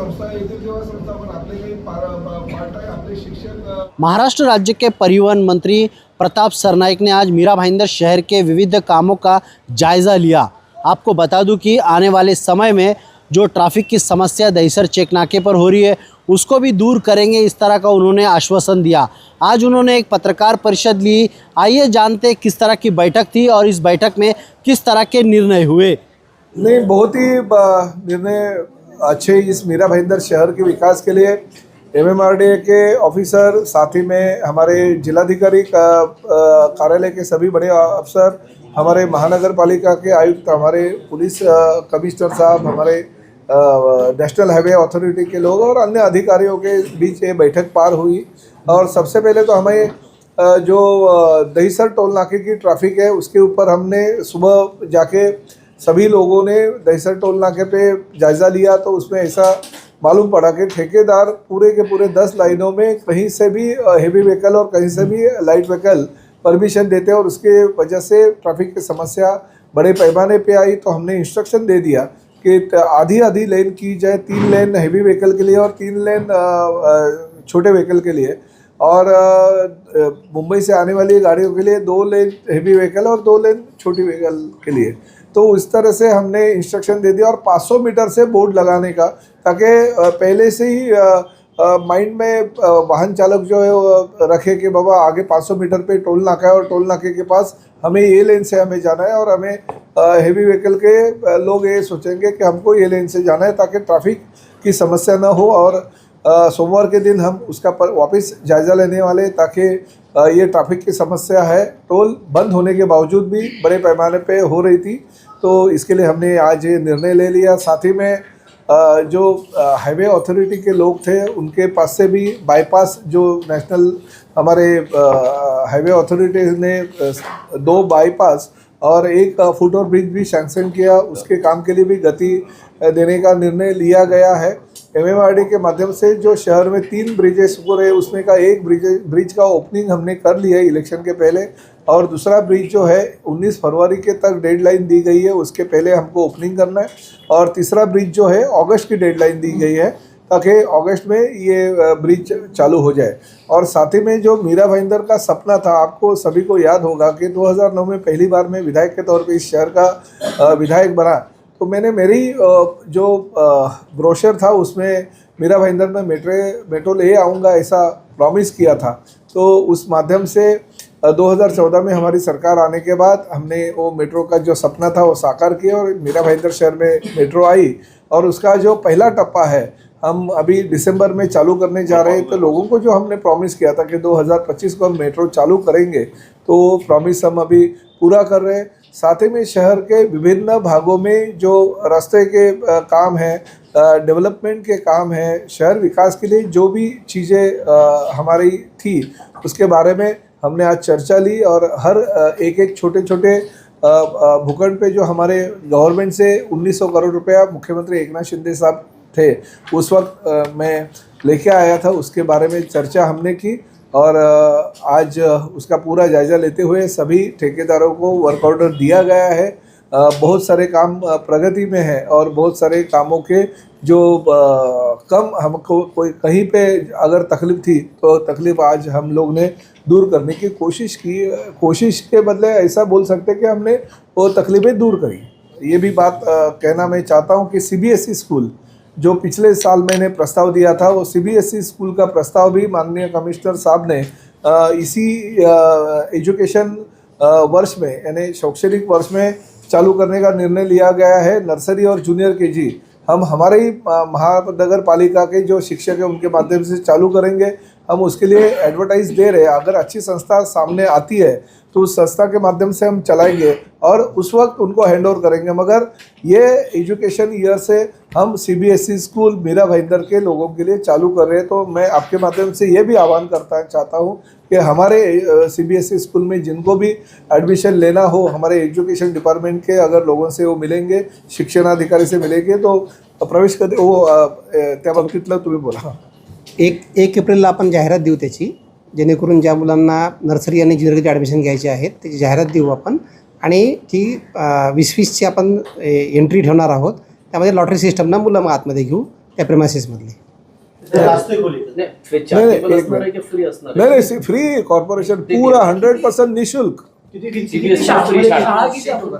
संस्था येथील जेव्हा संस्थापन आपले काही पार्ट आहे आपले शिक्षक। महाराष्ट्र राज्य के परिवहन मंत्री प्रताप सरनाईक ने आज मीरा भाईंदर शहर के विविध कामों का जायज़ा लिया। आपको बता दूं कि आने वाले समय में जो ट्रैफिक की समस्या दहीसर चेक नाके पर हो रही है उसको भी दूर करेंगे, इस तरह का उन्होंने आश्वासन दिया। आज उन्होंने एक पत्रकार परिषद ली। आइए जानते किस तरह की बैठक थी और इस बैठक में किस तरह के निर्णय हुए। नहीं, बहुत ही निर्णय अच्छे इस मीरा भाईंदर शहर के विकास के लिए एमएमआरडीए के ऑफिसर, साथ ही में हमारे जिलाधिकारी कार्यालय के सभी बड़े अफसर, हमारे महानगर पालिका के आयुक्त, हमारे पुलिस कमिश्नर साहब, हमारे नेशनल हाईवे अथॉरिटी के लोग और अन्य अधिकारियों के बीच ये बैठक पार हुई। और सबसे पहले तो हमें जो दहीसर टोल नाके की ट्रैफिक है उसके ऊपर हमने सुबह जाके सभी लोगों ने दहीसर टोल नाके पे जायज़ा लिया। तो उसमें ऐसा मालूम पड़ा कि ठेकेदार पूरे के पूरे 10 लाइनों में कहीं से भी हेवी व्हीकल और कहीं से भी लाइट व्हीकल परमिशन देते हैं और उसके वजह से ट्रैफिक की समस्या बड़े पैमाने पे आई। तो हमने इंस्ट्रक्शन दे दिया कि आधी आधी लेन की जाए, 3 लेन हेवी व्हीकल के लिए और 3 लेन छोटे व्हीकल के लिए, और मुंबई से आने वाली गाड़ियों के लिए 2 लेन हेवी व्हीकल और 2 लेन छोटी व्हीकल के लिए। तो इस तरह से हमने इंस्ट्रक्शन दे दिया और 500 मीटर से बोर्ड लगाने का, ताकि पहले से ही माइंड में वाहन चालक जो है वो रखे कि बाबा आगे 500 मीटर पे टोल नाका है और टोल नाके के पास हमें ये लेन से हमें जाना है, और हमें हेवी व्हीकल के लोग ये सोचेंगे कि हमको ये लेन से जाना है ताकि ट्रैफिक की समस्या ना हो। और सोमवार के दिन हम उसका वापस जायज़ा लेने वाले, ताकि ये ट्रैफिक की समस्या है टोल बंद होने के बावजूद भी बड़े पैमाने पे हो रही थी। तो इसके लिए हमने आज ये निर्णय ले लिया। साथ ही में जो हाईवे अथॉरिटी के लोग थे उनके पास से भी बाईपास, जो नेशनल हमारे हाईवे अथॉरिटी ने 2 बाईपास और 1 फुट ओवर ब्रिज भी सैंक्शन किया, उसके काम के लिए भी गति देने का निर्णय लिया गया है। एमएमआरडी के माध्यम से जो शहर में 3 ब्रिजेस पूरे, उसमें का एक ब्रिज का ओपनिंग हमने कर लिया है इलेक्शन के पहले, और दूसरा ब्रिज जो है 19 फरवरी के तक डेडलाइन दी गई है, उसके पहले हमको ओपनिंग करना है। और तीसरा ब्रिज जो है अगस्त की डेडलाइन दी गई है, ताकि अगस्त में ये ब्रिज चालू हो जाए। और साथ ही में जो मीरा भाईंदर का सपना था, आपको सभी को याद होगा कि 2009 में पहली बार मैं विधायक के तौर पे इस शहर का विधायक बना, तो मैंने मेरी जो ब्रोशर था उसमें मीरा भाईंदर में मेट्रो ले आऊँगा ऐसा प्रॉमिस किया था। तो उस माध्यम से 2014 में हमारी सरकार आने के बाद हमने वो मेट्रो का जो सपना था वो साकार किया और मीरा भाईंदर शहर में मेट्रो आई। और उसका जो पहला टप्पा है हम अभी दिसंबर में चालू करने जा रहे हैं। तो लोगों को जो हमने प्रॉमिस किया था कि 2025 को हम मेट्रो चालू करेंगे, तो प्रॉमिस हम अभी पूरा कर रहे हैं। साथ ही में शहर के विभिन्न भागों में जो रास्ते के काम है, डेवलपमेंट के काम है, शहर विकास के लिए जो भी चीज़ें हमारी थी उसके बारे में हमने आज चर्चा ली। और हर एक छोटे छोटे भूखंड पे जो हमारे गवर्नमेंट से 1900 करोड़ रुपया मुख्यमंत्री एकनाथ शिंदे साहब थे उस वक्त मैं लेके आया था, उसके बारे में चर्चा हमने की। और आज उसका पूरा जायज़ा लेते हुए सभी ठेकेदारों को वर्क ऑर्डर दिया गया है। बहुत सारे काम प्रगति में है और बहुत सारे कामों के जो कम हमको कोई कहीं पे अगर तकलीफ़ थी तो तकलीफ़ आज हम लोग ने दूर करने की कोशिश की। कोशिश के बदले ऐसा बोल सकते कि हमने वो तकलीफ़ें दूर करी। ये भी बात कहना मैं चाहता हूँ कि सीबीएसई स्कूल जो पिछले साल मैंने प्रस्ताव दिया था, वो सीबीएसई स्कूल का प्रस्ताव भी माननीय कमिश्नर साहब ने इसी एजुकेशन वर्ष में यानी शैक्षणिक वर्ष में चालू करने का निर्णय लिया गया है। नर्सरी और जूनियर केजी हम हमारे ही महानगर पालिका के जो शिक्षक हैं उनके माध्यम से चालू करेंगे। हम उसके लिए एडवर्टाइज दे रहे हैं, अगर अच्छी संस्था सामने आती है तो उस संस्था के माध्यम से हम चलाएंगे और उस वक्त उनको हैंड ओवर करेंगे। मगर ये एजुकेशन ईयर से हम सीबीएसई स्कूल मीरा भाईंदर के लोगों के लिए चालू कर रहे हैं। तो मैं आपके माध्यम से ये भी आह्वान चाहता हूँ कि हमारे सीबीएसई स्कूल में जिनको भी एडमिशन लेना हो, हमारे एजुकेशन डिपार्टमेंट के अगर लोगों से वो मिलेंगे, शिक्षणाधिकारी से मिलेंगे, तो प्रवेश करते वो त्या बाबतीतलं तुम्ही बोला। 1 एप्रिलला आपण जाहिरात देऊ त्याची, जेणेकरून ज्या मुलांना नर्सरी आणि ज्युनियरची ॲडमिशन घ्यायची आहेत त्याची जाहिरात देऊ आपण। आणि ती 20-20ची आपण एंट्री ठेवणार आहोत। त्यामध्ये लॉटरी सिस्टमनं मुलं मग आतमध्ये घेऊ। त्या प्रेमासिसमधले. नाही नाही फ्री कॉर्पोरेशन पूरा 100% निशुल्क.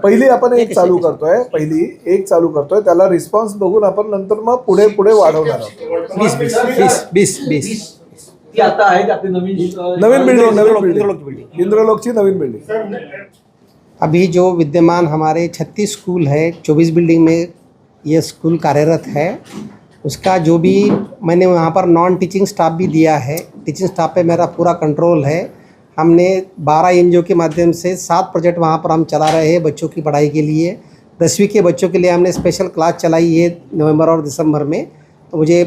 पहिली आपण एक चालू करतोय त्याला रिस्पॉन्स बघून आपण नंतर मग पुढे पुढे वाढवणार आहोत. 20 ती आता आहे आपली नवीन बिल्डिंग इंद्रलोकची नवीन बिल्डिंग. अभी जो विद्यमान हमारे 36 स्कूल है, 24 बिल्डिंग में ये स्कूल कार्यरत है. उसका जो भी मैंने वहाँ पर नॉन टीचिंग स्टाफ भी दिया है. टीचिंग स्टाफ पे मेरा पूरा कंट्रोल है. हमने 12 एनजीओ के माध्यम से 7 प्रोजेक्ट वहाँ पर हम चला रहे हैं बच्चों की पढ़ाई के लिए. 10वीं के बच्चों के लिए हमने स्पेशल क्लास चलाई है नवंबर और दिसंबर में. तो मुझे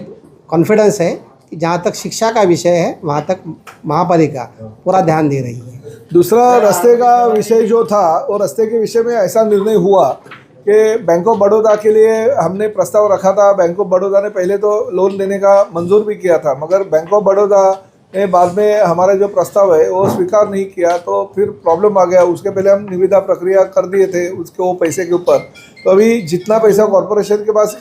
कॉन्फिडेंस है कि जहाँ तक शिक्षा का विषय है वहाँ तक महापालिका पूरा ध्यान दे रही है. दूसरा रास्ते का विषय जो था वो रास्ते के विषय में ऐसा निर्णय हुआ कि बैंक ऑफ बड़ौदा के लिए हमने प्रस्ताव रखा था. बैंक ऑफ बड़ौदा ने पहले तो लोन देने का मंजूर भी किया था, मगर बैंक ऑफ बड़ौदा ने बाद में हमारा जो प्रस्ताव है वो स्वीकार नहीं किया. तो फिर प्रॉब्लम आ गया. उसके पहले हम निविदा प्रक्रिया कर दिए थे उसके वो पैसे के ऊपर. तो अभी जितना पैसा कॉरपोरेशन के पास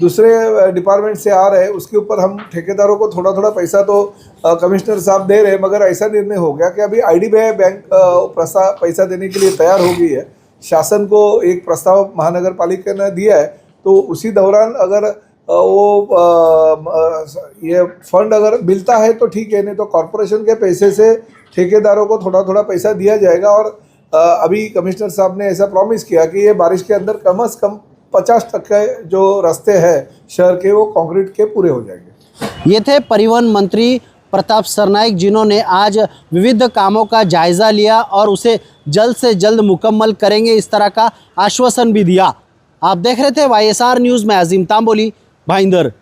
दूसरे डिपार्टमेंट से आ रहा है उसके ऊपर हम ठेकेदारों को थोड़ा थोड़ा पैसा तो कमिश्नर साहब दे रहे हैं, मगर ऐसा निर्णय हो गया कि अभी IDBI बैंक पैसा देने के लिए तैयार हो गई है. शासन को एक प्रस्ताव महानगर पालिका ने दिया है, तो उसी दौरान अगर ये फंड अगर मिलता है तो ठीक है, नहीं तो कॉरपोरेशन के पैसे से ठेकेदारों को थोड़ा थोड़ा पैसा दिया जाएगा. और अभी कमिश्नर साहब ने ऐसा प्रॉमिस किया कि ये बारिश के अंदर कम से कम 50% जो रास्ते हैं शहर के वो कंक्रीट के पूरे हो जाएंगे. ये थे परिवहन मंत्री प्रताप सरनाइक, जिन्होंने आज विविध कामों का जायज़ा लिया और उसे जल्द से जल्द मुकम्मल करेंगे, इस तरह का आश्वासन भी दिया. आप देख रहे थे YSR न्यूज़ में अजीम तांबोली, भाईंदर.